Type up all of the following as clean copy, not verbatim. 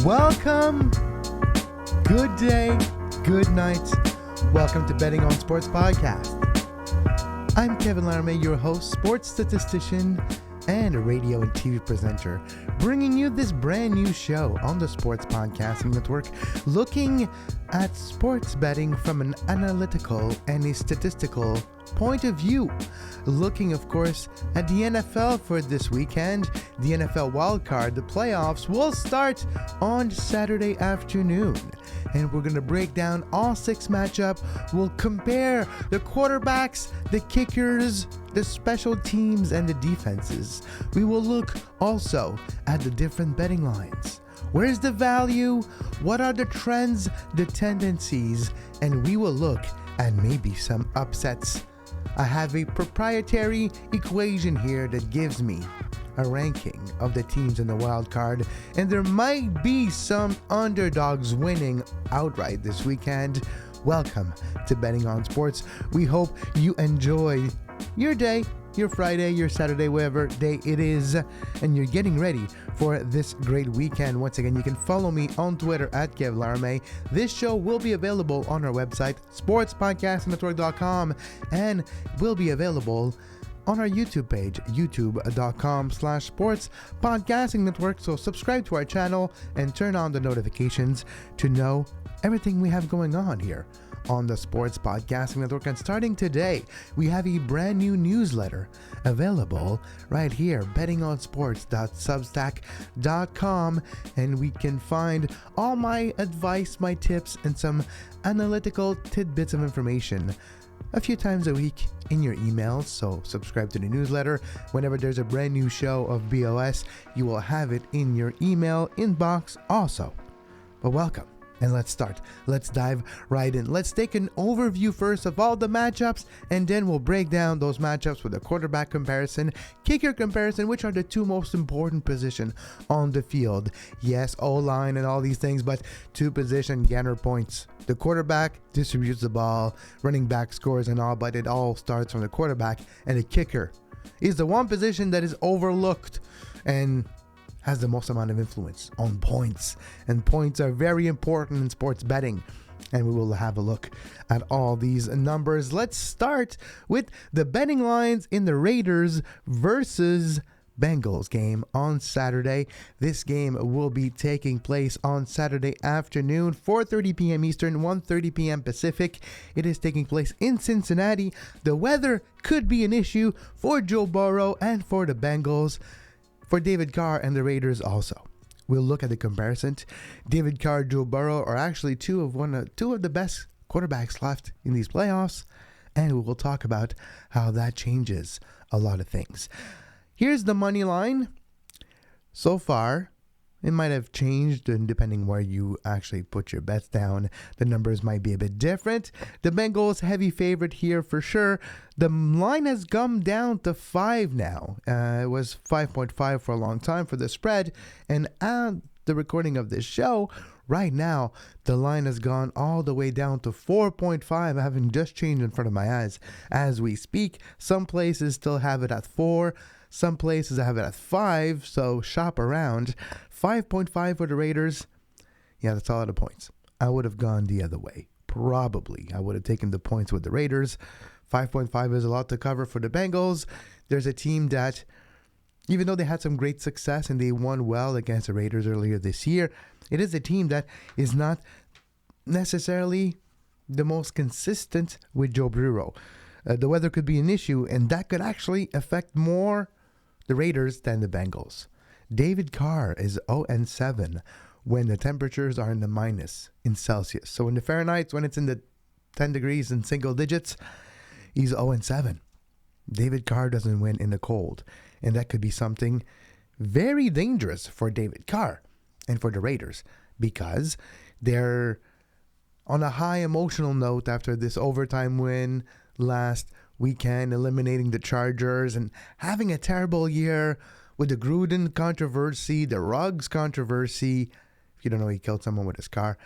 Welcome, good day, good night. Welcome to Betting on Sports Podcast. I'm Kevin Laramee, your host, sports statistician, and a radio and TV presenter, bringing you this brand new show on the Sports Podcasting Network, looking at sports betting from an analytical and a statistical point of view. Looking, of course, at the NFL for this weekend. The NFL wildcard, the playoffs, will start on Saturday afternoon. And we're going to break down all six matchups. We'll compare the quarterbacks, the kickers, the special teams, and the defenses. We will look also at the different betting lines. Where's the value? What are the trends, the tendencies? And we will look at maybe some upsets. I have a proprietary equation here that gives me a ranking of the teams in the wild card, and there might be some underdogs winning outright this weekend. Welcome to Betting on Sports. We hope you enjoy your day, your Friday, your Saturday, whatever day it is, and you're getting ready for this great weekend. Once again, you can follow me on Twitter at Kevin Laramee. This show will be available on our website, sportspodcastnetwork.com, and will be available on our YouTube page, youtube.com/sports podcasting network. So subscribe to our channel and turn on the notifications to know everything we have going on here on the Sports Podcasting Network. And starting today, we have a brand new newsletter available right here, bettingonsports.substack.com, and we can find all my advice, my tips, and some analytical tidbits of information a few times a week in your emails. So subscribe to the newsletter. Whenever there's a brand new show of BOS, you will have it in your email inbox also. But welcome. And let's start. Let's dive right in. Let's take an overview first of all the matchups, and then we'll break down those matchups with a quarterback comparison, kicker comparison, which are the two most important positions on the field. Yes, O-line and all these things, but two position garner points. The quarterback distributes the ball, running back scores and all, but it all starts from the quarterback, and the kicker is the one position that is overlooked and has the most amount of influence on points. And points are very important in sports betting. And we will have a look at all these numbers. Let's start with the betting lines in the Raiders versus Bengals game on Saturday. This game will be taking place on Saturday afternoon, 4:30 p.m. Eastern, 1:30 p.m. Pacific. It is taking place in Cincinnati. The weather could be an issue for Joe Burrow and for the Bengals. For David Carr and the Raiders also. We'll look at the comparison. David Carr, Joe Burrow are actually two of the best quarterbacks left in these playoffs, and we will talk about how that changes a lot of things. Here's the money line. So far, it might have changed depending where you actually put your bets down. The numbers might be a bit different. The Bengals heavy favorite here for sure. The line has come down to 5 now. It was 5.5 for a long time for the spread. And at the recording of this show, right now, the line has gone all the way down to 4.5, having just changed in front of my eyes as we speak. Some places still have it at 4. Some places have it at 5, so shop around. 5.5 for the Raiders. Yeah, that's a lot of points. I would have gone the other way. Probably. I would have taken the points with the Raiders. 5.5 is a lot to cover for the Bengals. There's a team that, even though they had some great success and they won well against the Raiders earlier this year, it is a team that is not necessarily the most consistent with Joe Burrow. The weather could be an issue, and that could actually affect more the Raiders than the Bengals. David Carr is 0-7 when the temperatures are in the minus in Celsius. So in the Fahrenheit, when it's in the 10 degrees in single digits, he's 0-7. David Carr doesn't win in the cold. And that could be something very dangerous for David Carr and for the Raiders, because they're on a high emotional note after this overtime win last weekend, eliminating the Chargers and having a terrible year with the Gruden controversy, the Ruggs controversy. If you don't know, he killed someone with his car.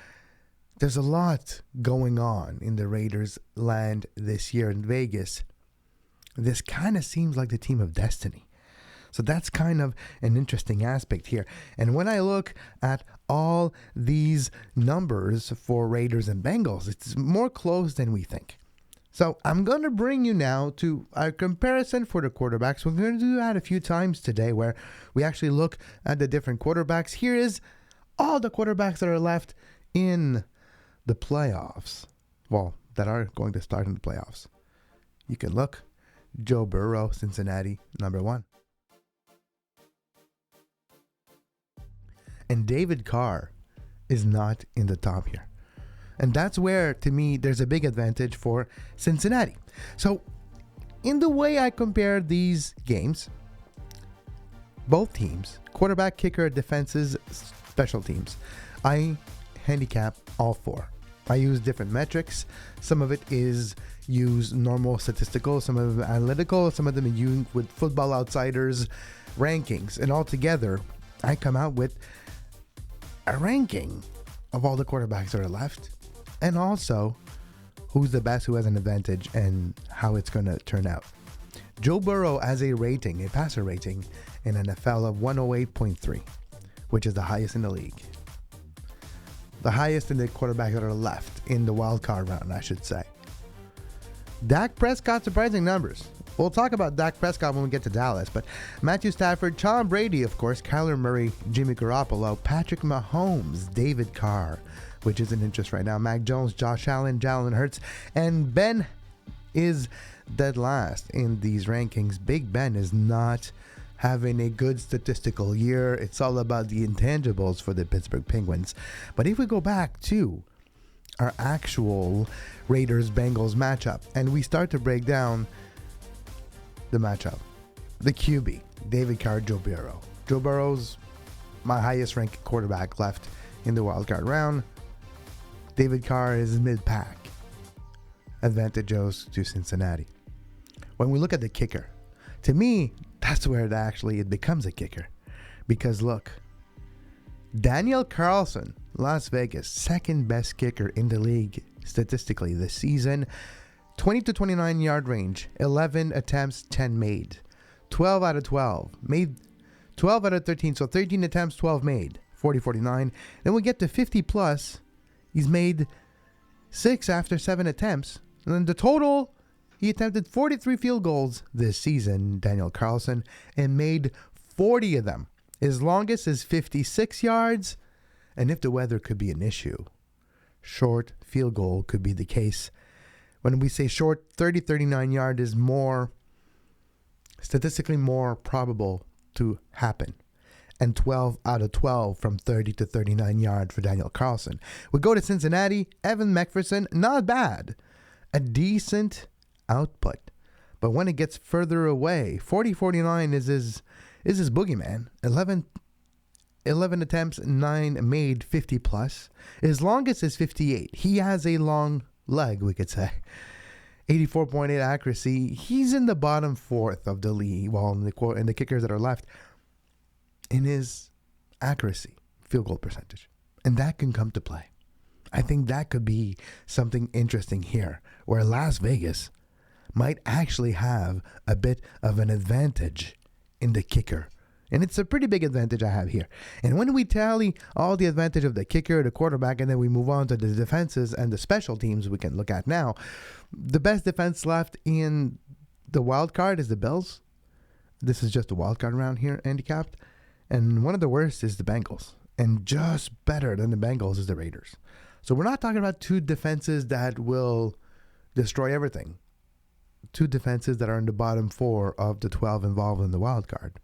There's a lot going on in the Raiders land this year in Vegas. This kind of seems like the team of destiny. So that's kind of an interesting aspect here. And when I look at all these numbers for Raiders and Bengals, it's more close than we think. So I'm going to bring you now to a comparison for the quarterbacks. We're going to do that a few times today where we actually look at the different quarterbacks. Here is all the quarterbacks that are left in the playoffs. Well, that are going to start in the playoffs. You can look. Joe Burrow, Cincinnati, number 1. And David Carr is not in the top here. And that's where, to me, there's a big advantage for Cincinnati. So, in the way I compare these games, both teams, quarterback, kicker, defenses, special teams, I handicap all 4. I use different metrics. Some of it is use normal statistical, some of them analytical, some of them use with Football Outsiders rankings. And altogether, I come out with a ranking of all the quarterbacks that are left. And also, who's the best, who has an advantage, and how it's going to turn out. Joe Burrow has a rating, a passer rating, in NFL of 108.3, which is the highest in the league. The highest in the quarterbacks that are left in the wild card round, I should say. Dak Prescott, surprising numbers. We'll talk about Dak Prescott when we get to Dallas, but Matthew Stafford, Tom Brady, of course, Kyler Murray, Jimmy Garoppolo, Patrick Mahomes, David Carr, which is an interest right now, Mac Jones, Josh Allen, Jalen Hurts, and Ben is dead last in these rankings. Big Ben is not having a good statistical year. It's all about the intangibles for the Pittsburgh Penguins. But if we go back to our actual Raiders-Bengals matchup, and we start to break down the matchup, the QB, David Carr, Joe Burrow. Joe Burrow's my highest ranked quarterback left in the wildcard round. David Carr is mid-pack. Advantage goes to Cincinnati. When we look at the kicker, to me, that's where it becomes a kicker. Because look, Daniel Carlson, Las Vegas, second best kicker in the league statistically this season. 20 to 29 yard range, 11 attempts, 10 made. 12 out of 12. Made 12 out of 13, so 13 attempts, 12 made. 40-49. Then we get to 50 plus. He's made 6 after 7 attempts. And then the total, he attempted 43 field goals this season, Daniel Carlson, and made 40 of them. His longest is 56 yards. And if the weather could be an issue, short field goal could be the case. When we say short, 39 yard is more, statistically more probable to happen. And 12 out of 12 from 30 to 39 yards for Daniel Carlson. We go to Cincinnati, Evan McPherson, not bad. A decent output. But when it gets further away, 40-49 is his boogeyman. 11 attempts, 9 made, 50 plus. His longest is 58. He has a long leg, we could say. 84.8 accuracy. He's in the bottom fourth of the league, well, in the kickers that are left, in his accuracy, field goal percentage. And that can come to play. I think that could be something interesting here, where Las Vegas might actually have a bit of an advantage in the kicker. And it's a pretty big advantage I have here. And when we tally all the advantage of the kicker, the quarterback, and then we move on to the defenses and the special teams we can look at now, the best defense left in the wild card is the Bills. This is just a wild card round here, handicapped. And one of the worst is the Bengals. And just better than the Bengals is the Raiders. So we're not talking about two defenses that will destroy everything. Two defenses that are in the bottom 4 of the 12 involved in the wild card.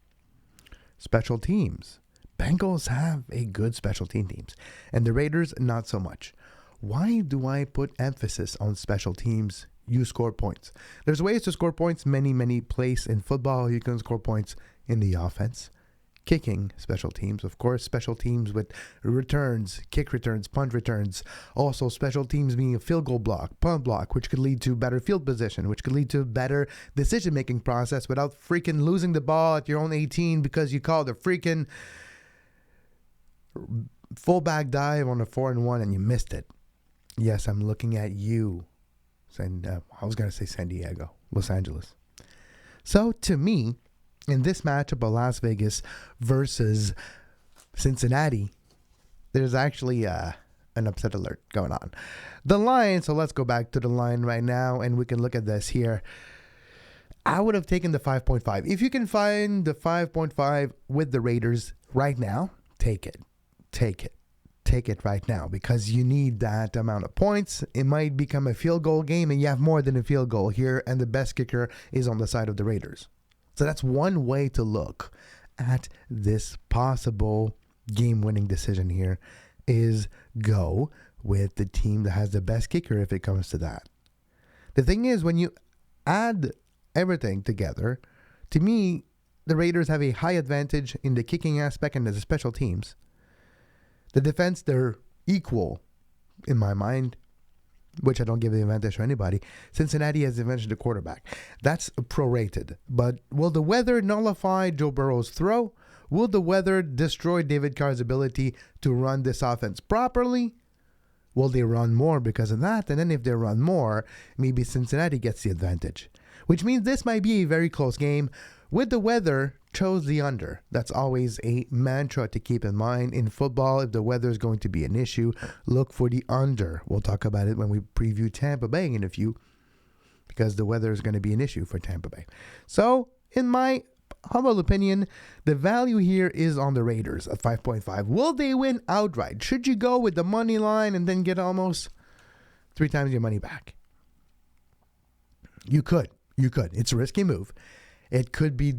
Special teams. Bengals have a good special teams. And the Raiders, not so much. Why do I put emphasis on special teams? You score points. There's ways to score points many places in football. You can score points in the offense. Kicking, special teams, of course, special teams with returns, kick returns, punt returns. Also, special teams being a field goal block, punt block, which could lead to better field position, which could lead to better decision-making process without freaking losing the ball at your own 18 because you called a freaking fullback dive on a 4-and-1 and you missed it. Yes, I'm looking at you. I was going to say San Diego, Los Angeles. So, to me, in this matchup of Las Vegas versus Cincinnati, there's actually an upset alert going on. The line, so let's go back to the line right now, and we can look at this here. I would have taken the 5.5. If you can find the 5.5 with the Raiders right now, take it. Take it. Take it right now, because you need that amount of points. It might become a field goal game, and you have more than a field goal here, and the best kicker is on the side of the Raiders. So that's one way to look at this possible game-winning decision here, is go with the team that has the best kicker if it comes to that. The thing is, when you add everything together, to me, the Raiders have a high advantage in the kicking aspect and the special teams. The defense, they're equal in my mind, which I don't give the advantage to anybody. Cincinnati has the advantage to the quarterback. That's prorated. But will the weather nullify Joe Burrow's throw? Will the weather destroy David Carr's ability to run this offense properly? Will they run more because of that? And then if they run more, maybe Cincinnati gets the advantage. Which means this might be a very close game. With the weather, chose the under. That's always a mantra to keep in mind. In football, if the weather is going to be an issue, look for the under. We'll talk about it when we preview Tampa Bay in a few, because the weather is going to be an issue for Tampa Bay. So, in my humble opinion, the value here is on the Raiders at 5.5. Will they win outright? Should you go with the money line and then get almost 3 times your money back? You could. It's a risky move. It could be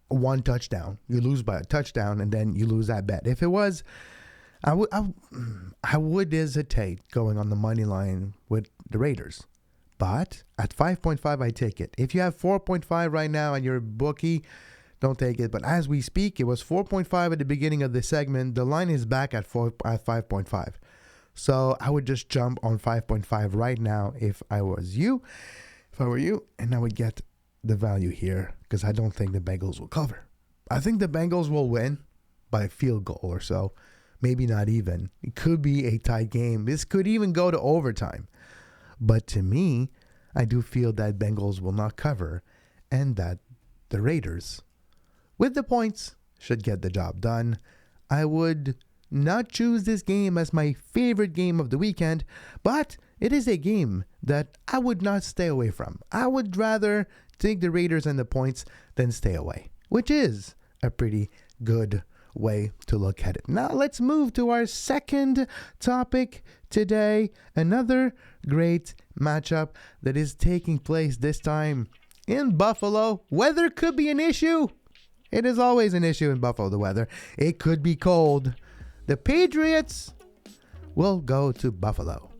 one touchdown. You lose by a touchdown, and then you lose that bet. If it was, I would hesitate going on the money line with the Raiders. But at 5.5, I take it. If you have 4.5 right now and you're a bookie, don't take it. But as we speak, it was 4.5 at the beginning of the segment. The line is back at 5.5. So I would just jump on 5.5 right now if I was you. If I were you, and I would get the value here, because I don't think the Bengals will cover. I think the Bengals will win by a field goal or so. Maybe not even. It could be a tight game. This could even go to overtime. But to me, I do feel that Bengals will not cover, and that the Raiders, with the points, should get the job done. I would not choose this game as my favorite game of the weekend, but it is a game that I would not stay away from. I would rather take the Raiders and the points than stay away, which is a pretty good way to look at it. Now let's move to our second topic today. Another great matchup that is taking place this time in Buffalo. Weather could be an issue. It is always an issue in Buffalo, the weather. It could be cold. The Patriots will go to Buffalo.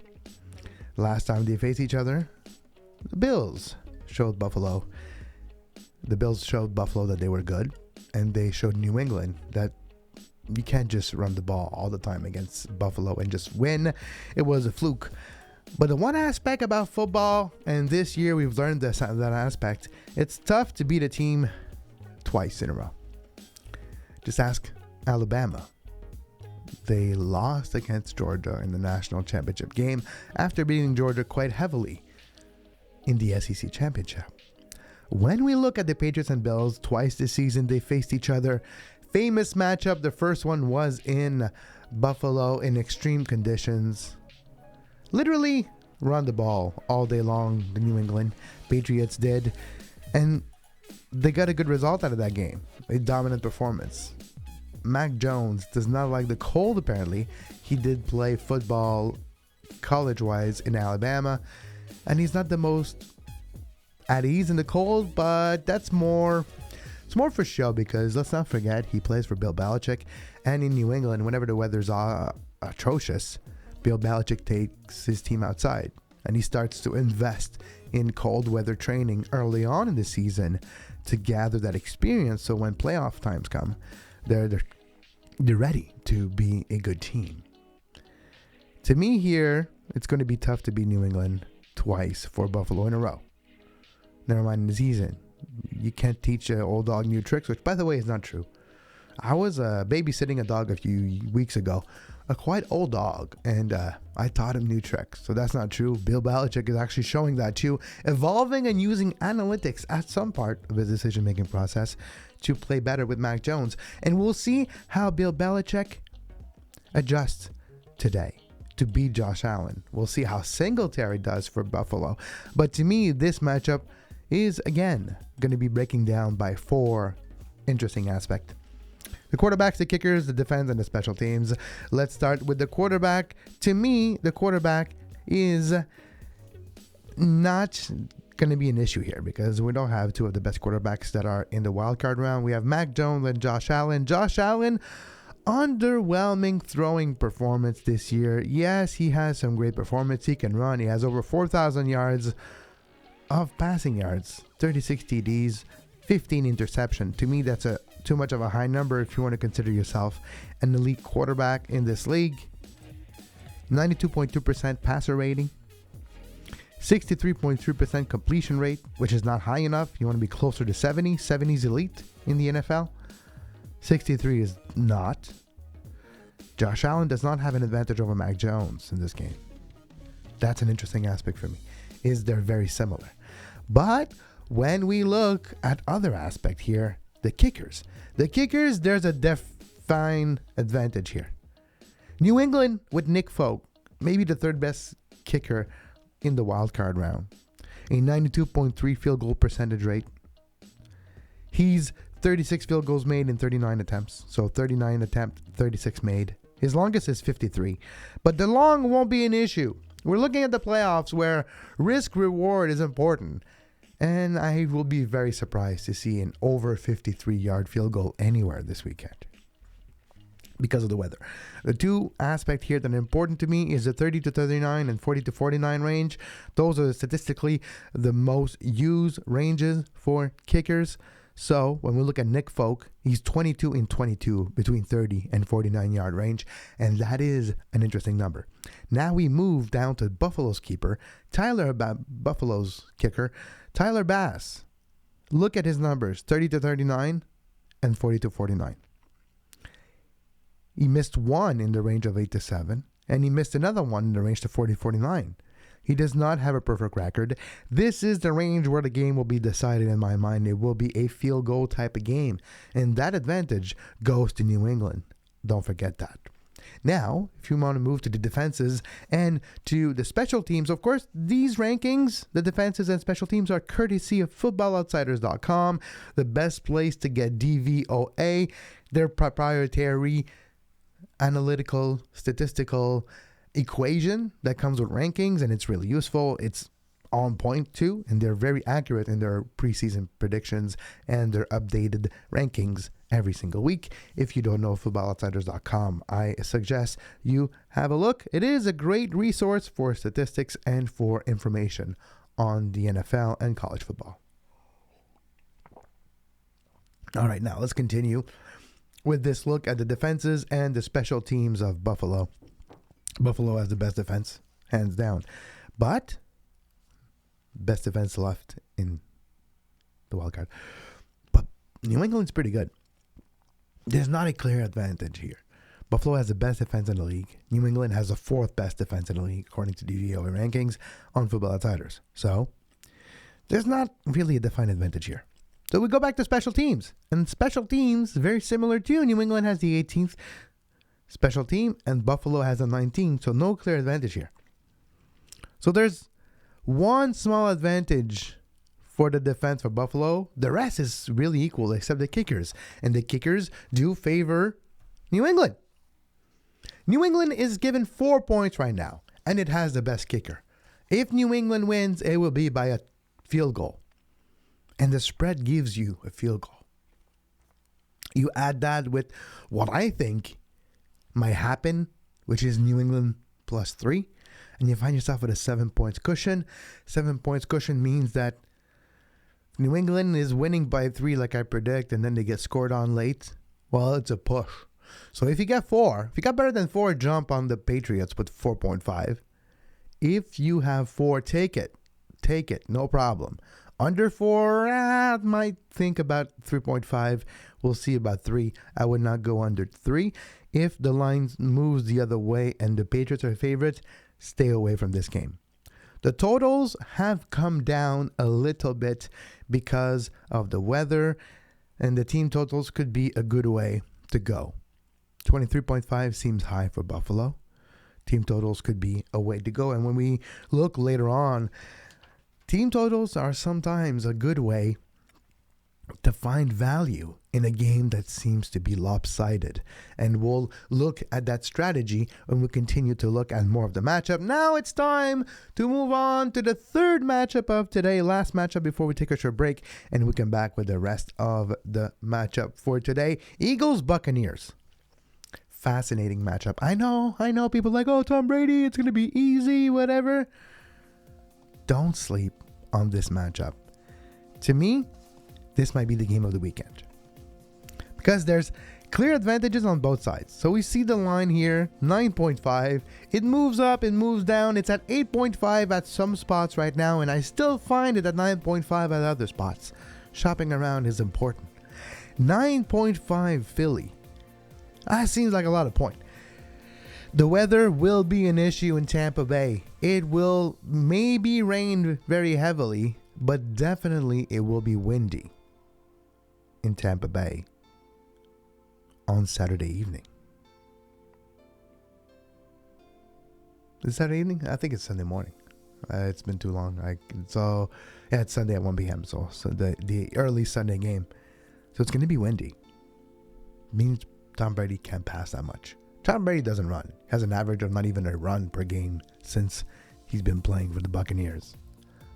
Last time they faced each other, the Bills showed Buffalo. The Bills showed Buffalo that they were good, and they showed New England that you can't just run the ball all the time against Buffalo and just win. It was a fluke. But the one aspect about football, and this year we've learned that aspect, it's tough to beat a team twice in a row. Just ask Alabama. They lost against Georgia in the national championship game after beating Georgia quite heavily in the SEC championship. When we look at the Patriots and Bills twice this season, they faced each other. Famous matchup. The first one was in Buffalo in extreme conditions. Literally run the ball all day long, the New England Patriots did. And they got a good result out of that game. A dominant performance. Mac Jones does not like the cold, apparently. He did play football college-wise in Alabama, and he's not the most at ease in the cold, but it's more for show, because let's not forget he plays for Bill Belichick, and in New England, whenever the weather's atrocious, Bill Belichick takes his team outside, and he starts to invest in cold weather training early on in the season to gather that experience, so when playoff times come, they're ready to be a good team. To me here, it's going to be tough to beat New England twice for Buffalo in a row. Never mind in the season. You can't teach an old dog new tricks, which, by the way, is not true. I was babysitting a dog a few weeks ago, a quite old dog, and I taught him new tricks. So that's not true. Bill Belichick is actually showing that too, evolving and using analytics as some part of his decision-making process to play better with Mac Jones. And we'll see how Bill Belichick adjusts today to beat Josh Allen. We'll see how Singletary does for Buffalo. But to me, this matchup is, again, going to be breaking down by 4 interesting aspects. The quarterbacks, the kickers, the defense, and the special teams. Let's start with the quarterback. To me, the quarterback is not going to be an issue here because we don't have 2 of the best quarterbacks that are in the wildcard round. We have Mac Jones and Josh Allen. Josh Allen, underwhelming throwing performance this year. Yes, he has some great performance. He can run. He has over 4,000 yards of passing yards, 36 TDs, 15 interception. To me, that's too much of a high number if you want to consider yourself an elite quarterback in this league. 92.2% passer rating, 63.3% completion rate, which is not high enough. You want to be closer to 70. 70 is elite in the NFL. 63 is not. Josh Allen does not have an advantage over Mac Jones in this game. That's an interesting aspect for me, is they're very similar. But when we look at other aspect here, the kickers, there's a defined advantage here. New England with Nick Folk, maybe the 3rd best kicker in the wild card round, a 92.3 field goal percentage rate. He's 36 field goals made in 39 attempts. So 39 attempt, 36 made. His longest is 53. But the long won't be an issue. We're looking at the playoffs where risk reward is important. And I will be very surprised to see an over 53-yard field goal anywhere this weekend because of the weather. The 2 aspects here that are important to me is the 30 to 39 and 40 to 49 range. Those are statistically the most used ranges for kickers. So when we look at Nick Folk, he's 22 in 22 between 30 and 49-yard range, and that is an interesting number. Now we move down to Buffalo's keeper, Buffalo's kicker, Tyler Bass. Look at his numbers, 30 to 39 and 40 to 49. He missed 1 in the range of 8 to 7, and he missed another one in the range to 40 to 49. He does not have a perfect record. This is the range where the game will be decided in my mind. It will be a field goal type of game. And that advantage goes to New England. Don't forget that. Now, if you want to move to the defenses and to the special teams, of course, these rankings, the defenses and special teams, are courtesy of footballoutsiders.com, the best place to get DVOA, their proprietary analytical, statistical equation that comes with rankings, and it's really useful. It's on point too, and they're very accurate in their preseason predictions and their updated rankings every single week. If you don't know footballoutsiders.com, I suggest you have a look. It is a great resource for statistics and for information on the NFL and college football. All right, now let's continue with this look at the defenses and the special teams of Buffalo. Buffalo has the best defense, hands down. But best defense left in the wild card. But New England's pretty good. There's not a clear advantage here. Buffalo has the best defense in the league. New England has the 4th best defense in the league, according to DVOA rankings on Football Outsiders. So there's not really a defined advantage here. So we go back to special teams. And special teams, very similar to New England has the 18th special team, and Buffalo has a 19th, so no clear advantage here. So there's one small advantage for the defense for Buffalo. The rest is really equal except the kickers, and the kickers do favor New England. New England is given 4 points right now, and it has the best kicker. If New England wins, it will be by a field goal, and the spread gives you a field goal. You add that with what I think might happen, which is New England +3, and you find yourself with a 7 points cushion. 7 points cushion means that New England is winning by 3 like I predict, and then they get scored on late. Well, it's a push. So if you get 4, if you got better than 4, jump on the Patriots with 4.5. If you have 4, take it, no problem. Under 4, I might think about 3.5. We'll see about 3. I would not go under 3. If the line moves the other way and the Patriots are favorites, stay away from this game. The totals have come down a little bit because of the weather, and the team totals could be a good way to go. 23.5 seems high for Buffalo. Team totals could be a way to go. And when we look later on, team totals are sometimes a good way to find value in a game that seems to be lopsided. And we'll look at that strategy when we continue to look at more of the matchup. Now it's time to move on to the third matchup of today, last matchup before we take a short break, and we come back with the rest of the matchup for today. Eagles-Buccaneers. Fascinating matchup. I know people are like, oh, Tom Brady, it's going to be easy, whatever. Don't sleep on this matchup. To me, this might be the game of the weekend because there's clear advantages on both sides. So we see the line here, 9.5. It moves up, it moves down. It's at 8.5 at some spots right now, and I still find it at 9.5 at other spots. Shopping around is important. 9.5 Philly. That seems like a lot of point. The weather will be an issue in Tampa Bay. It will maybe rain very heavily, but definitely it will be windy in Tampa Bay on Saturday evening. Is it Saturday evening? I think it's Sunday morning. It's been too long. It's Sunday at 1 p.m. So the early Sunday game. So it's going to be windy. Means Tom Brady can't pass that much. Tom Brady doesn't run. He has an average of not even a run per game since he's been playing for the Buccaneers.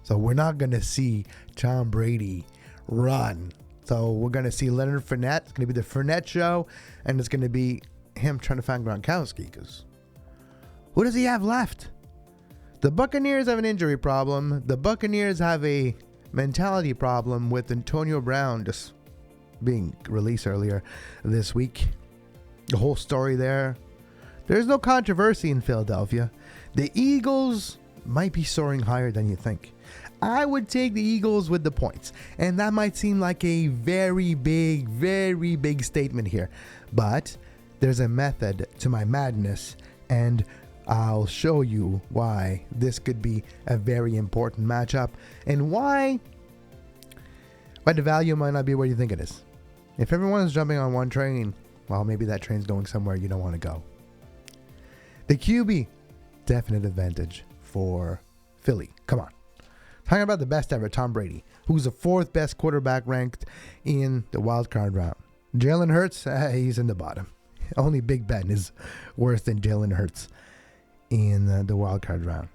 So we're not going to see Tom Brady run. So we're going to see Leonard Fournette. It's going to be the Fournette show. And it's going to be him trying to find Gronkowski. Because who does he have left? The Buccaneers have an injury problem. The Buccaneers have a mentality problem with Antonio Brown just being released earlier this week. The whole story there. There's no controversy in Philadelphia. The Eagles might be soaring higher than you think. I would take the Eagles with the points. And that might seem like a very big statement here. But there's a method to my madness. And I'll show you why this could be a very important matchup. And why the value might not be where you think it is. If everyone's jumping on one train, well, maybe that train's going somewhere you don't want to go. The QB, definite advantage for Philly. Come on. Talking about the best ever, Tom Brady, who's the 4th best quarterback ranked in the wild card round. Jalen Hurts, he's in the bottom. Only Big Ben is worse than Jalen Hurts in the wild card round.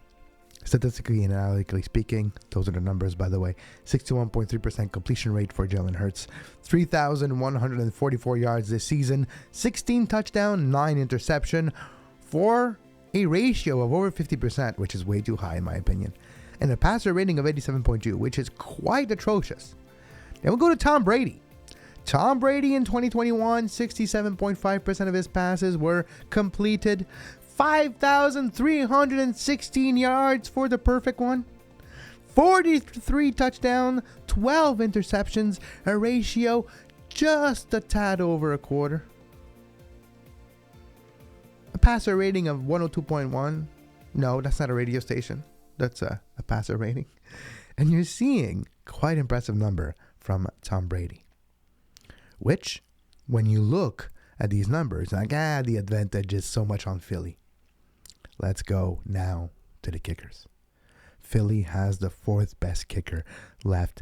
Statistically and analytically speaking, those are the numbers, by the way. 61.3% completion rate for Jalen Hurts. 3,144 yards this season. 16 touchdown, 9 interception. For a ratio of over 50%, which is way too high in my opinion. And a passer rating of 87.2, which is quite atrocious. Then we'll go to Tom Brady. Tom Brady in 2021, 67.5% of his passes were completed. 5,316 yards for the perfect one. 43 touchdowns, 12 interceptions, a ratio just a tad over a quarter. A passer rating of 102.1. No, that's not a radio station. That's a passer rating. And you're seeing quite impressive number from Tom Brady. Which, when you look at these numbers, like, the advantage is so much on Philly. Let's go now to the kickers. Philly has the 4th best kicker left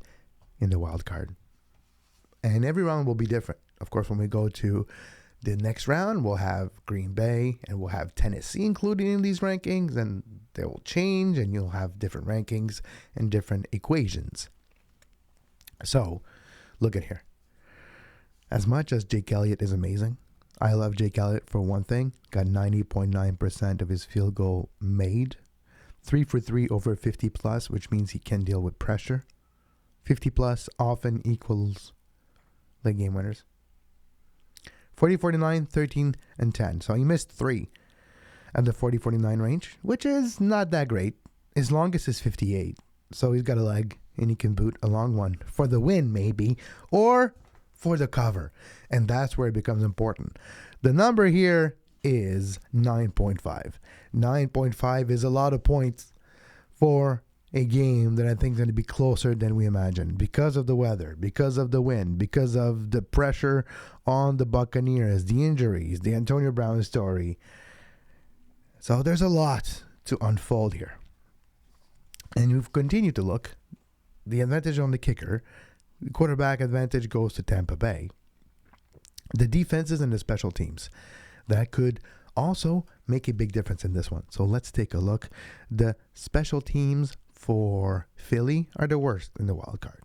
in the wild card. And every round will be different. Of course, when we go to the next round, we'll have Green Bay and we'll have Tennessee included in these rankings, and they will change and you'll have different rankings and different equations. So, look at here. As much as Jake Elliott is amazing, I love Jake Elliott for one thing. Got 90.9% of his field goal made. 3 for 3 over 50 plus, which means he can deal with pressure. 50 plus often equals the game winners. 40, 49, 13, and 10. So he missed 3 at the 40-49 range, which is not that great. His longest is 58. So he's got a leg. and you can boot a long one for the win maybe, or for the cover. And that's where it becomes important. The number here is 9.5. 9.5 is a lot of points for a game that I think is going to be closer than we imagine because of the weather, because of the wind, because of the pressure on the Buccaneers, the injuries, the Antonio Brown story. So there's a lot to unfold here. And we've continued to look. The advantage on the kicker, the quarterback advantage goes to Tampa Bay. The defenses and the special teams, that could also make a big difference in this one. So let's take a look. The special teams for Philly are the worst in the wild card.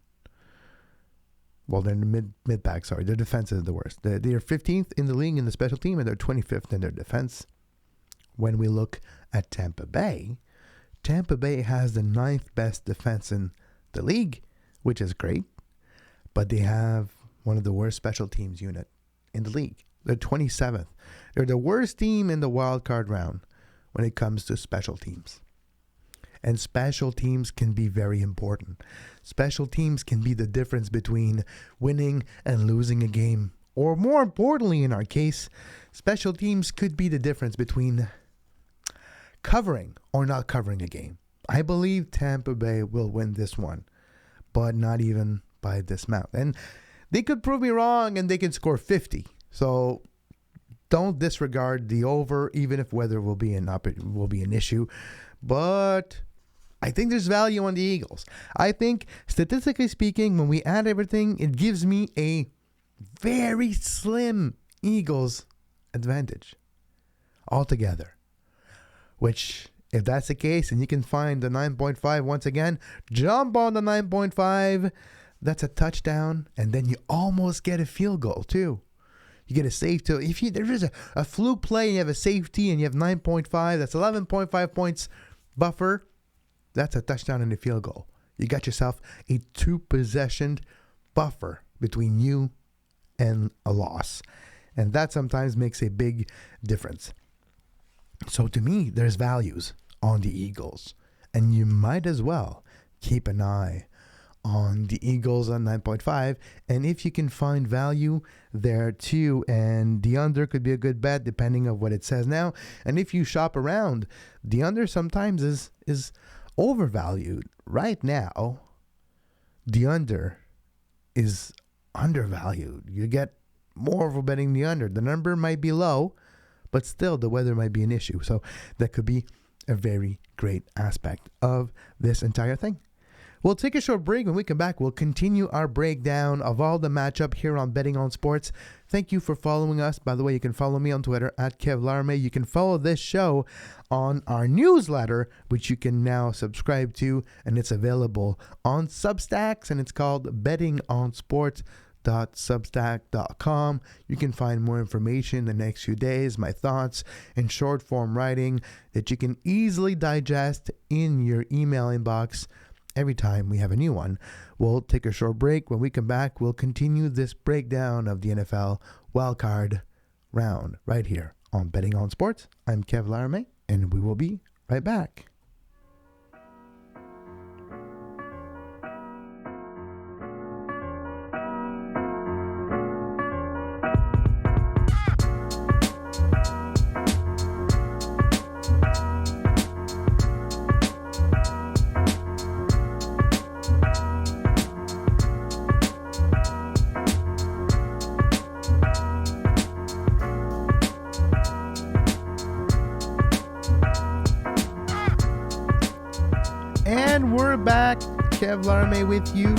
Well, they're in the mid-pack, sorry. Their defense is the worst. They are 15th in the league in the special team, and they're 25th in their defense. When we look at Tampa Bay has the 9th best defense in the league, which is great, but they have one of the worst special teams unit in the league. They're 27th. They're the worst team in the wild card round when it comes to special teams. And special teams can be very important. Special teams can be the difference between winning and losing a game. Or more importantly, in our case, special teams could be the difference between covering or not covering a game. I believe Tampa Bay will win this one, but not even by this amount. And they could prove me wrong and they can score 50. So don't disregard the over, even if weather will be an issue. But I think there's value on the Eagles. I think, statistically speaking, when we add everything, it gives me a very slim Eagles advantage altogether. Which, if that's the case, and you can find the 9.5 once again, jump on the 9.5. That's a touchdown, and then you almost get a field goal too. You get a safety. If there is a fluke play and you have a safety and you have 9.5, that's 11.5 points buffer. That's a touchdown and a field goal. You got yourself a 2-possession buffer between you and a loss. And that sometimes makes a big difference. So to me, there's values on the Eagles. And you might as well keep an eye on the Eagles on 9.5. And if you can find value there too, and the under could be a good bet depending on what it says now. And if you shop around, the under sometimes is overvalued. Right now, the under is undervalued. You get more for betting the under. The number might be low, but still the weather might be an issue. So that could be a very great aspect of this entire thing. We'll take a short break. When we come back, we'll continue our breakdown of all the matchup here on Betting on Sports. Thank you for following us. By the way, you can follow me on Twitter at Kevin Laramee. You can follow this show on our newsletter, which you can now subscribe to, and it's available on Substacks, and it's called bettingonsports.substack.com. You can find more information in the next few days, my thoughts in short form writing that you can easily digest in your email inbox every time we have a new one. We'll take a short break. When we come back, we'll continue this breakdown of the NFL wildcard round right here on Betting on Sports. I'm Kevin Laramee, and we will be right back. And we're back. Kev Laramee with you.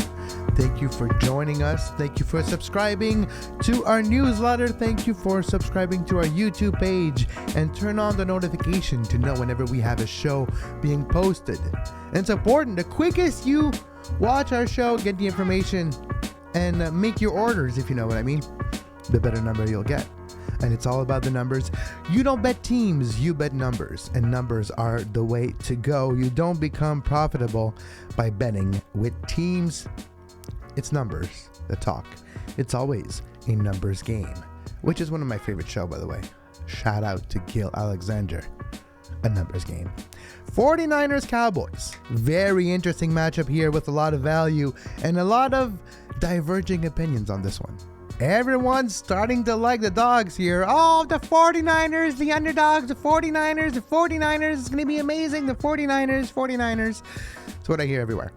Thank you for joining us. Thank you for subscribing to our newsletter. Thank you for subscribing to our YouTube page, and turn on the notification to know whenever we have a show being posted. And it's important. The quickest you watch our show, get the information, and make your orders, if you know what I mean, the better number you'll get. And it's all about the numbers. You don't bet teams, you bet numbers. And numbers are the way to go. You don't become profitable by betting with teams. It's numbers that talk. It's always a numbers game, which is one of my favorite shows, by the way. Shout out to Gil Alexander a numbers game. 49ers Cowboys. Very interesting matchup here with a lot of value and a lot of diverging opinions on this one. Everyone's starting to like the dogs here. Oh, the 49ers, the underdogs, the 49ers, it's going to be amazing. The 49ers. That's what I hear everywhere.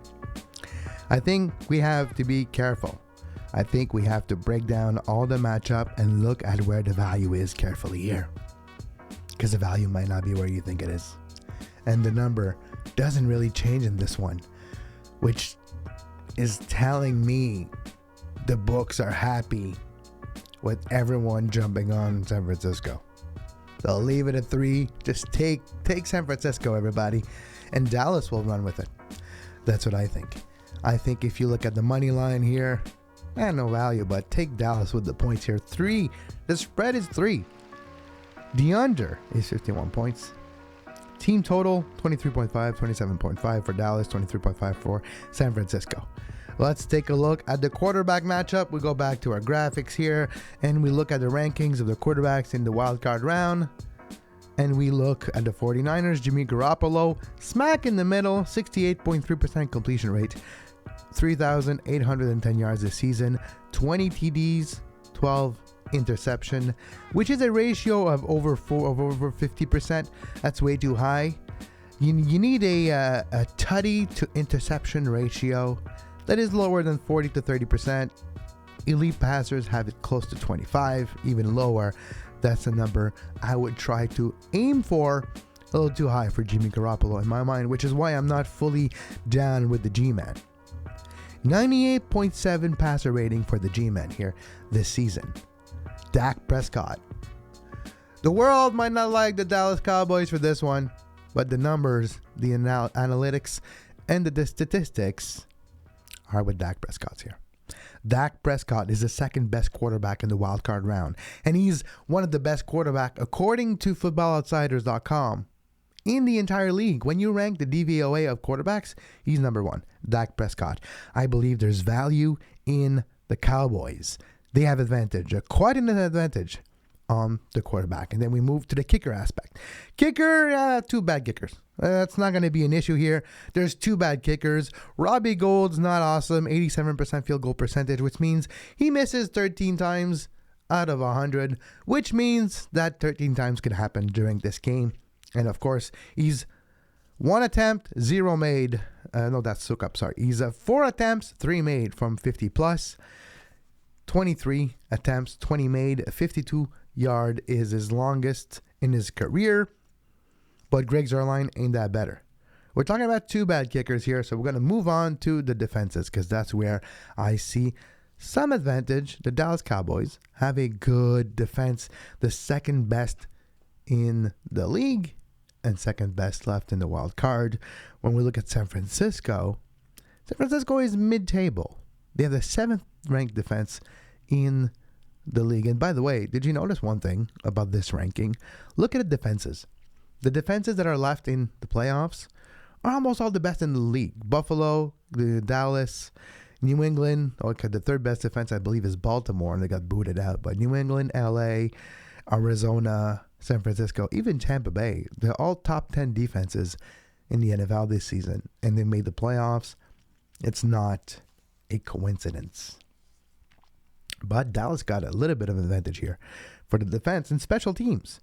I think we have to be careful. I think we have to break down all the matchup and look at where the value is carefully here. Because the value might not be where you think it is. And the number doesn't really change in this one, which is telling me the books are happy with everyone jumping on San Francisco. They'll leave it at 3. Just take San Francisco, everybody. And Dallas will run with it. That's what I think. I think if you look at the money line here, no value, but take Dallas with the points here. 3. The spread is 3. The under is 51 points. Team total 23.5, 27.5 for Dallas, 23.5 for San Francisco. Let's take a look at the quarterback matchup. We go back to our graphics here and we look at the rankings of the quarterbacks in the wildcard round. And we look at the 49ers, Jimmy Garoppolo, smack in the middle, 68.3% completion rate, 3,810 yards this season, 20 TDs, 12 interception, which is a ratio of over 50%. That's way too high. You need a tutty to interception ratio that is lower than 40 to 30%. Elite passers have it close to 25, even lower. That's a number I would try to aim for. A little too high for Jimmy Garoppolo in my mind, which is why I'm not fully down with the G-Man. 98.7 passer rating for the G-Man here this season. Dak Prescott. The world might not like the Dallas Cowboys for this one, but the numbers, the analytics, and the statistics are with Dak Prescott's here. Dak Prescott is the second best quarterback in the wildcard round, and he's one of the best quarterbacks according to FootballOutsiders.com in the entire league. When you rank the DVOA of quarterbacks, he's number 1, Dak Prescott. I believe there's value in the Cowboys. They have advantage, quite an advantage on the quarterback. And then we move to the kicker aspect. Kicker, 2 bad kickers. That's not going to be an issue here. There's 2 bad kickers. Robbie Gould's not awesome, 87% field goal percentage, which means he misses 13 times out of 100, which means that 13 times could happen during this game. And of course, he's 1 attempt, 0 made. No, that's Sukup, sorry. He's 4 attempts, 3 made from 50 plus. 23 attempts, 20 made, 52 yard is his longest in his career. But Greg Zuerlein ain't that better. We're talking about 2 bad kickers here, so we're going to move on to the defenses because that's where I see some advantage. The Dallas Cowboys have a good defense, the second best in the league and second best left in the wild card. When we look at San Francisco is mid-table. They have the 7th ranked defense in the league. And by the way, did you notice one thing about this ranking? Look at the defenses. The defenses that are left in the playoffs are almost all the best in the league. Buffalo, the Dallas, New England. Okay, the 3rd best defense, I believe, is Baltimore, and they got booted out. But New England, LA, Arizona, San Francisco, even Tampa Bay, they're all top 10 defenses in the NFL this season, and they made the playoffs. It's not a coincidence. But Dallas got a little bit of an advantage here for the defense and special teams.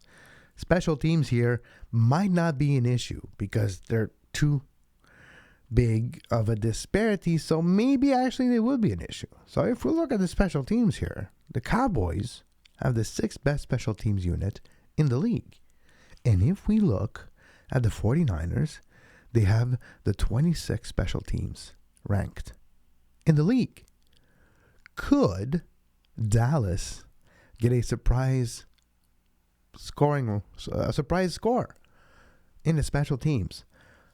Special teams here might not be an issue because they're too big of a disparity, so maybe actually they would be an issue. So if we look at the special teams here, the Cowboys have the 6th best special teams unit in the league. And if we look at the 49ers, they have the 26th special teams ranked in the league. Could Dallas get a surprise score in the special teams,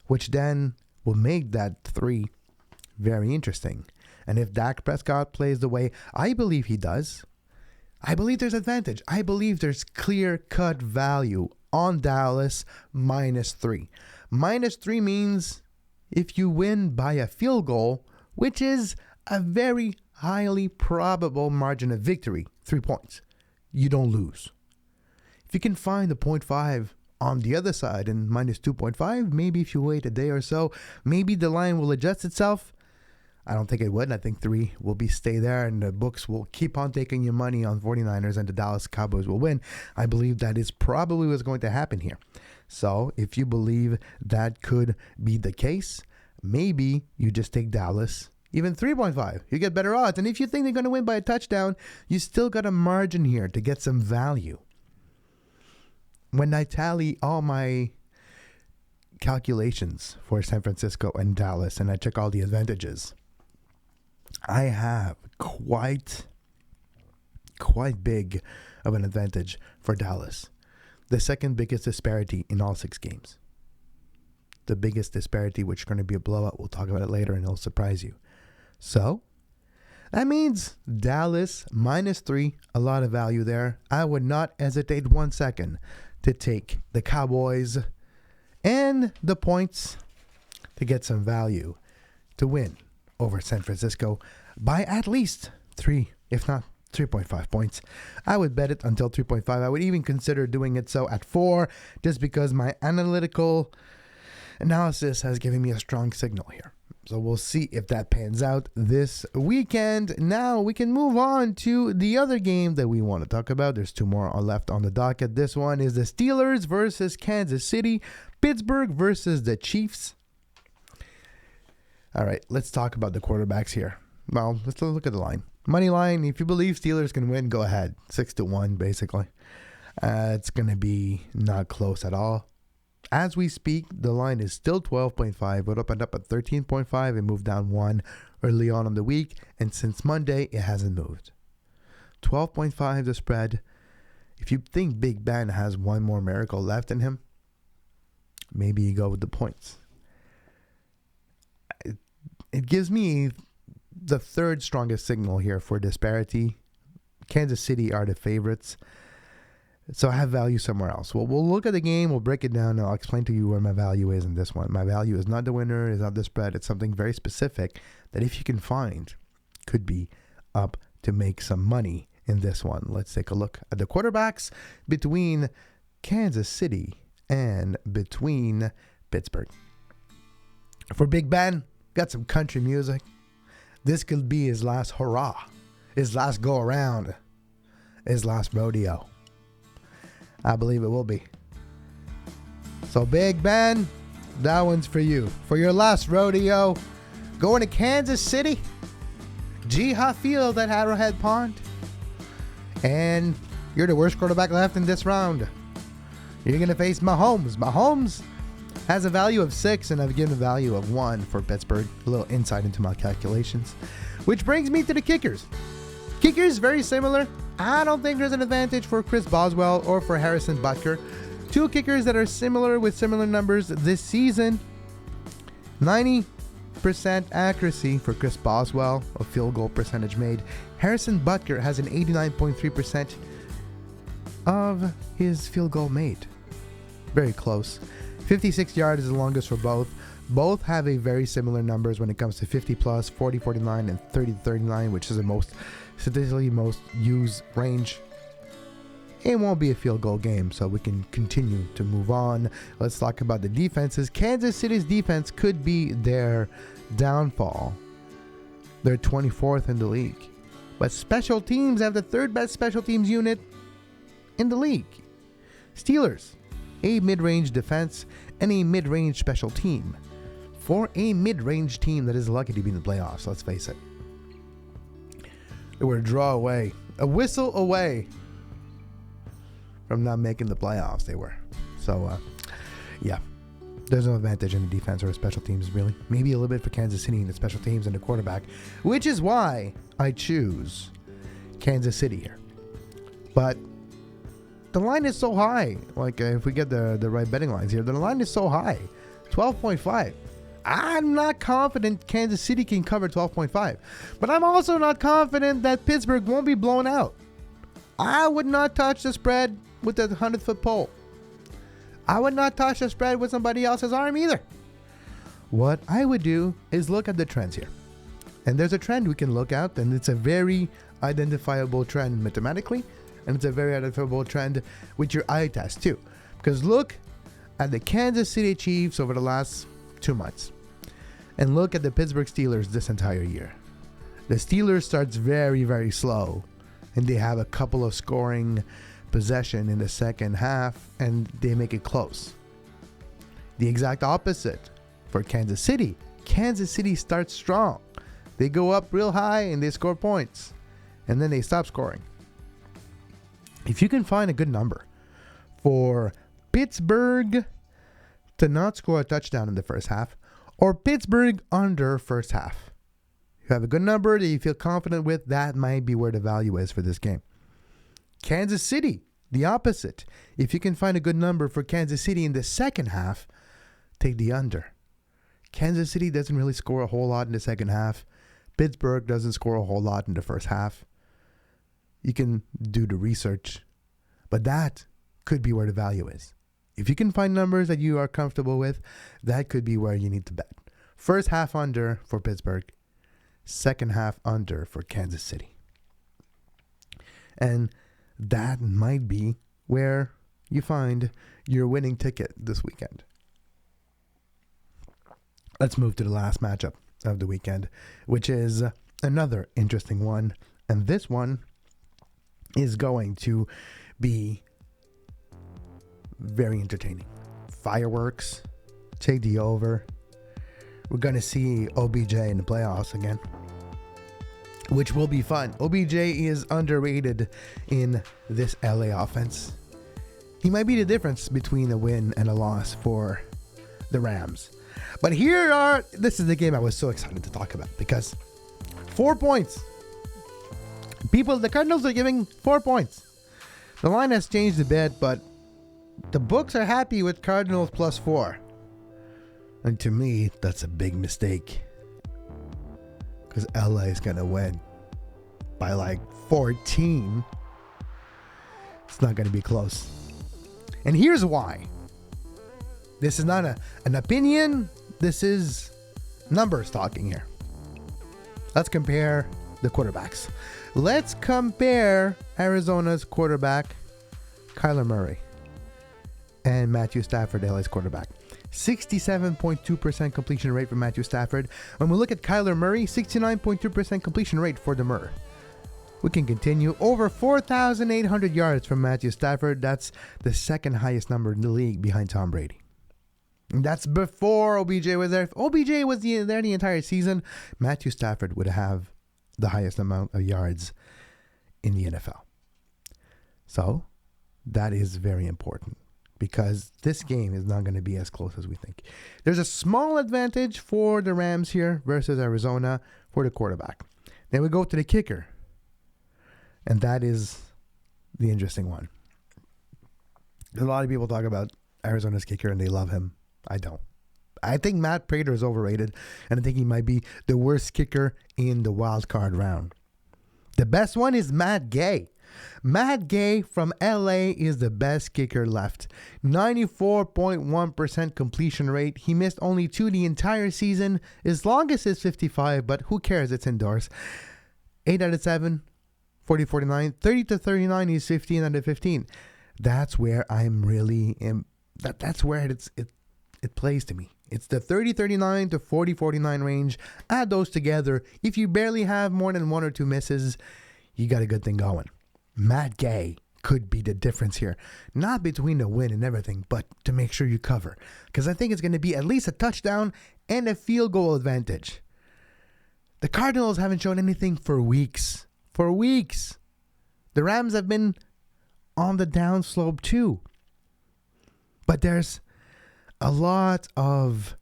which then will make that 3 very interesting? And if Dak Prescott plays the way I believe he does, I believe there's advantage. I believe there's clear-cut value on Dallas -3. -3 means if you win by a field goal, which is a very highly probable margin of victory, 3 points, you don't lose. If you can find the 0.5 on the other side and minus 2.5. Maybe if you wait a day or so, maybe the line will adjust itself. I don't think it would. I think 3 will stay there, and the books will keep on taking your money on 49ers, and the Dallas Cowboys will win. I believe that is probably what's going to happen here. So if you believe that could be the case, maybe you just take Dallas. Even 3.5, you get better odds. And if you think they're going to win by a touchdown, you still got a margin here to get some value. When I tally all my calculations for San Francisco and Dallas, and I check all the advantages, I have quite big of an advantage for Dallas. The second biggest disparity in all 6 games. The biggest disparity, which is going to be a blowout. We'll talk about it later, and it'll surprise you. So, that means Dallas minus 3, a lot of value there. I would not hesitate 1 second to take the Cowboys and the points to get some value to win over San Francisco by at least 3, if not 3.5 points. I would bet it until 3.5. I would even consider doing it so at 4, just because my analytical analysis has given me a strong signal here. So we'll see if that pans out this weekend. Now we can move on to the other game that we want to talk about. There's 2 more left on the docket. This one is the Steelers versus Kansas City, Pittsburgh versus the Chiefs. All right, let's talk about the quarterbacks here. Well, let's look at the line. Money line, if you believe Steelers can win, go ahead. 6-1, basically. It's going to be not close at all. As we speak, the line is still 12.5. It opened up at 13.5 and moved down 1 early on in the week. And since Monday, it hasn't moved. 12.5 the spread. If you think Big Ben has one more miracle left in him, maybe you go with the points. It gives me the third strongest signal here for disparity. Kansas City are the favorites. So I have value somewhere else. Well, we'll look at the game. We'll break it down. And I'll explain to you where my value is in this one. My value is not the winner. It's not the spread. It's something very specific that if you can find, could be up to make some money in this one. Let's take a look at the quarterbacks between Kansas City and between Pittsburgh. For Big Ben, got some country music. This could be his last hurrah, his last go around, his last rodeo. I believe it will be. So Big Ben, that one's for you. For your last rodeo, going to Kansas City, Jihad Field at Arrowhead Pond. And you're the worst quarterback left in this round. You're going to face Mahomes. Mahomes has a value of 6, and I've given a value of 1 for Pittsburgh. A little insight into my calculations. Which brings me to the kickers. Kickers, very similar. I don't think there's an advantage for Chris Boswell or for Harrison Butker. 2 kickers that are similar with similar numbers this season. 90% accuracy for Chris Boswell, a field goal percentage made. Harrison Butker has an 89.3% of his field goal made. Very close. 56 yards is the longest for both. Both have a very similar numbers when it comes to 50 plus, 40, 49, and 30 to 39, which is the statistically most used range. It won't be a field goal game, so we can continue to move on. Let's talk about the defenses. Kansas City's defense could be their downfall. They're 24th in the league. But special teams have the 3rd best special teams unit in the league. Steelers, a mid-range defense and a mid-range special team. For a mid-range team that is lucky to be in the playoffs, let's face it. They were a draw away, a whistle away from not making the playoffs. They were. So, yeah. There's no advantage in the defense or special teams, really. Maybe a little bit for Kansas City in the special teams and the quarterback, which is why I choose Kansas City here. But the line is so high. Like, if we get the right betting lines here, the line is so high. 12.5. I'm not confident Kansas City can cover 12.5. But I'm also not confident that Pittsburgh won't be blown out. I would not touch the spread with the 100-foot pole. I would not touch the spread with somebody else's arm either. What I would do is look at the trends here. And there's a trend we can look at, and it's a very identifiable trend mathematically, and it's a very identifiable trend with your eye test too. Because look at the Kansas City Chiefs over the last 2 months and look at the Pittsburgh Steelers this entire year. The Steelers starts very, very slow, and they have a couple of scoring possession in the second half, and they make it close. The exact opposite for Kansas City. Kansas City starts strong. They go up real high and they score points, and then they stop scoring. If you can find a good number for Pittsburgh to not score a touchdown in the first half, or Pittsburgh under first half, you have a good number that you feel confident with, that might be where the value is for this game. Kansas City, the opposite. If you can find a good number for Kansas City in the second half, take the under. Kansas City doesn't really score a whole lot in the second half. Pittsburgh doesn't score a whole lot in the first half. You can do the research, but that could be where the value is. If you can find numbers that you are comfortable with, that could be where you need to bet. First half under for Pittsburgh. Second half under for Kansas City. And that might be where you find your winning ticket this weekend. Let's move to the last matchup of the weekend, which is another interesting one. And this one is going to be very entertaining. Fireworks, take the over. We're going to see OBJ in the playoffs again, which will be fun. OBJ is underrated in this LA offense. He might be the difference between a win and a loss for the Rams. But this is the game I was so excited to talk about because 4 points. The Cardinals are giving 4 points. The line has changed a bit, but the books are happy with Cardinals plus 4. And to me, that's a big mistake. Because LA is going to win by like 14. It's not going to be close. And here's why. This is not an opinion. This is numbers talking here. Let's compare the quarterbacks. Let's compare Arizona's quarterback, Kyler Murray, and Matthew Stafford, LA's quarterback. 67.2% completion rate for Matthew Stafford. When we look at Kyler Murray, 69.2% completion rate for the Murr. We can continue. Over 4,800 yards from Matthew Stafford. That's the second highest number in the league behind Tom Brady. And that's before OBJ was there. If OBJ was there the entire season, Matthew Stafford would have the highest amount of yards in the NFL. So that is very important, because this game is not going to be as close as we think. There's a small advantage for the Rams here versus Arizona for the quarterback. Then we go to the kicker. And that is the interesting one. A lot of people talk about Arizona's kicker and they love him. I don't. I think Matt Prater is overrated, and I think he might be the worst kicker in the wild card round. The best one is Matt Gay. Matt Gay from LA is the best kicker left. 94.1% completion rate. He missed only 2 the entire season. His longest is 55, but who cares? It's indoors. 8 out of 7, 40-49. 30-39, he's 15 out of 15. That's where I'm really... That's where it plays to me. It's the 30-39 to 40-49 range. Add those together. If you barely have more than 1 or 2 misses, you got a good thing going. Matt Gay could be the difference here. Not between the win and everything, but to make sure you cover. Because I think it's going to be at least a touchdown and a field goal advantage. The Cardinals haven't shown anything for weeks. For weeks. The Rams have been on the downslope too. But there's a lot of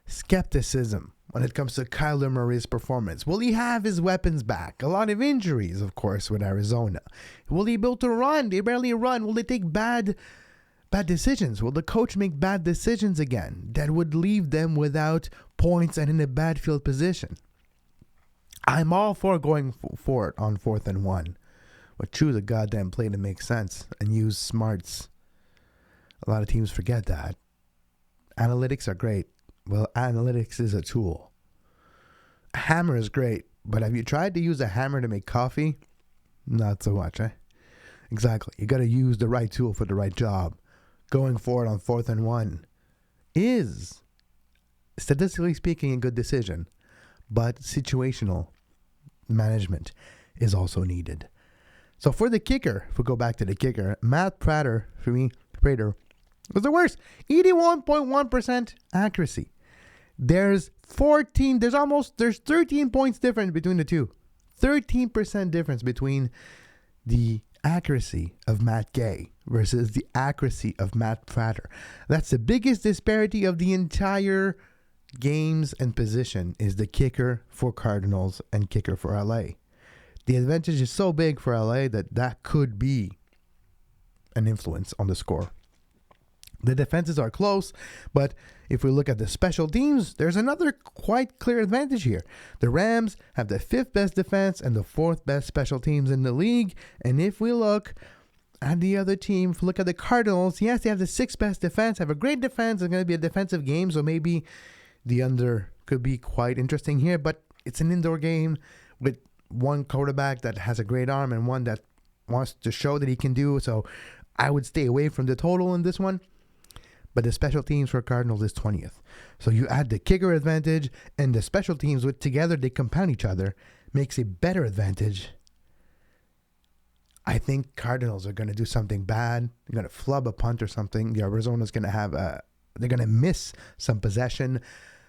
skepticism when it comes to Kyler Murray's performance. Will he have his weapons back? A lot of injuries, of course, with Arizona. Will he be able to run? They barely run. Will they take bad decisions? Will the coach make bad decisions again that would leave them without points and in a bad field position? I'm all for going for it on 4th and 1. But choose a goddamn play to make sense and use smarts. A lot of teams forget that. Analytics are great. Well, analytics is a tool. A hammer is great, but have you tried to use a hammer to make coffee? Not so much, eh? Exactly. You got to use the right tool for the right job. going forward on 4th and 1 is, statistically speaking, a good decision, but situational management is also needed. So for the kicker, if we go back to the kicker, Matt Prater was the worst. 81.1% accuracy. There's 13 points difference between the two. 13% difference between the accuracy of Matt Gay versus the accuracy of Matt Prater. That's the biggest disparity of the entire games and position, is the kicker for Cardinals and kicker for LA. The advantage is so big for LA that could be an influence on the score. The defenses are close, but if we look at the special teams, there's another quite clear advantage here. The Rams have the 5th best defense and the 4th best special teams in the league. And if we look at the other team, if we look at the Cardinals, yes, they have the 6th best defense, have a great defense. It's going to be a defensive game, so maybe the under could be quite interesting here. But it's an indoor game with one quarterback that has a great arm and one that wants to show that he can do. So I would stay away from the total in this one. But the special teams for Cardinals is 20th. So you add the kicker advantage and the special teams, with together they compound each other, makes a better advantage. I think Cardinals are going to do something bad. They're going to flub a punt or something. The Arizona's going to have they're going to miss some possession.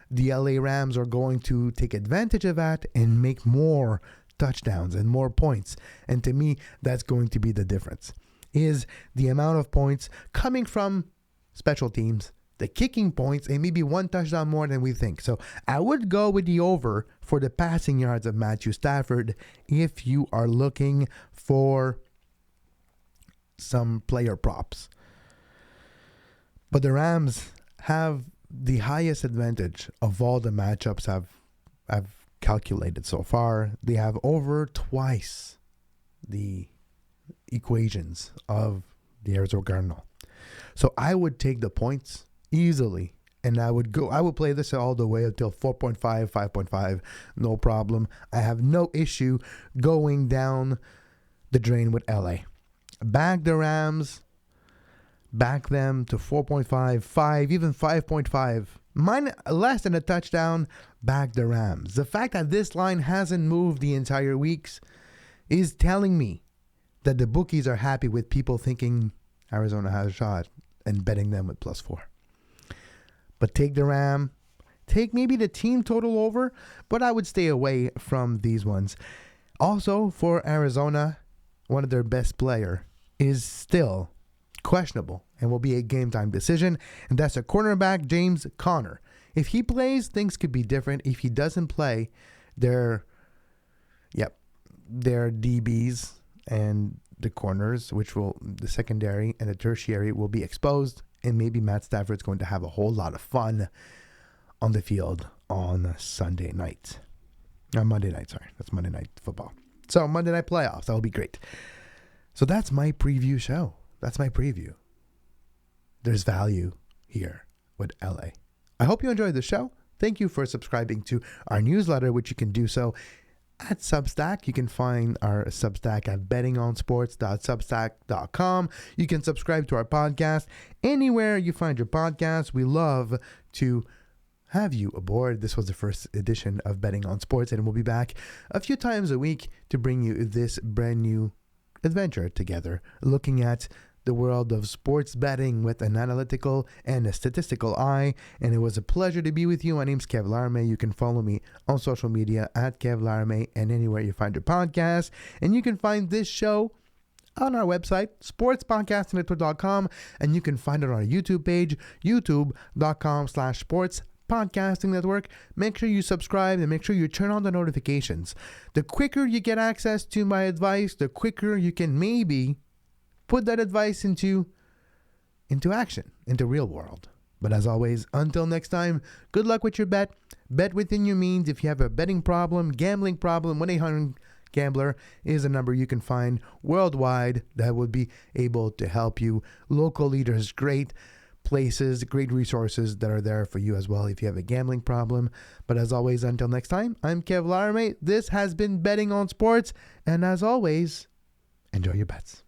The LA Rams are going to take advantage of that and make more touchdowns and more points. And to me, that's going to be the difference, is the amount of points coming from special teams, the kicking points, and maybe one touchdown more than we think. So I would go with the over for the passing yards of Matthew Stafford if you are looking for some player props. But the Rams have the highest advantage of all the matchups I've calculated so far. They have over twice the equations of the Arizona Cardinals. So I would take the points easily, and I would play this all the way until 4.5, 5.5, no problem. I have no issue going down the drain with LA. Back the Rams, back them to 4.5, 5, even 5.5. Less than a touchdown, back the Rams. The fact that this line hasn't moved the entire weeks is telling me that the bookies are happy with people thinking Arizona has a shot and betting them with +4. But take the Ram, take maybe the team total over, but I would stay away from these ones. Also, for Arizona, one of their best player is still questionable and will be a game time decision, and that's a cornerback, James Conner. If he plays, things could be different. If he doesn't play, their DBs and the corners, the secondary and the tertiary, will be exposed, and maybe Matt Stafford's going to have a whole lot of fun on the field on Monday night. That's Monday Night Football. So Monday Night Playoffs, that will be great. So that's my preview show. That's my preview. There's value here with LA. I hope you enjoyed the show. Thank you for subscribing to our newsletter, which you can do so at Substack. You can find our Substack at bettingonsports.substack.com. You can subscribe to our podcast anywhere you find your podcast. We love to have you aboard. This was the first edition of Betting on Sports, and we'll be back a few times a week to bring you this brand new adventure together, looking at the world of sports betting with an analytical and a statistical eye. And it was a pleasure to be with you. My name's Kevin Laramee. You can follow me on social media at Kevin Laramee and anywhere you find your podcast. And you can find this show on our website, sportspodcastingnetwork.com, and you can find it on our YouTube page, youtube.com/sportspodcastingnetwork. Make sure you subscribe and make sure you turn on the notifications. The quicker you get access to my advice, the quicker you can maybe put that advice into action, into real world. But as always, until next time, good luck with your bet. Bet within your means. If you have a betting problem, gambling problem, 1-800-GAMBLER is a number you can find worldwide that would be able to help you. Local leaders, great places, great resources that are there for you as well if you have a gambling problem. But as always, until next time, I'm Kevin Laramee. This has been Betting on Sports. And as always, enjoy your bets.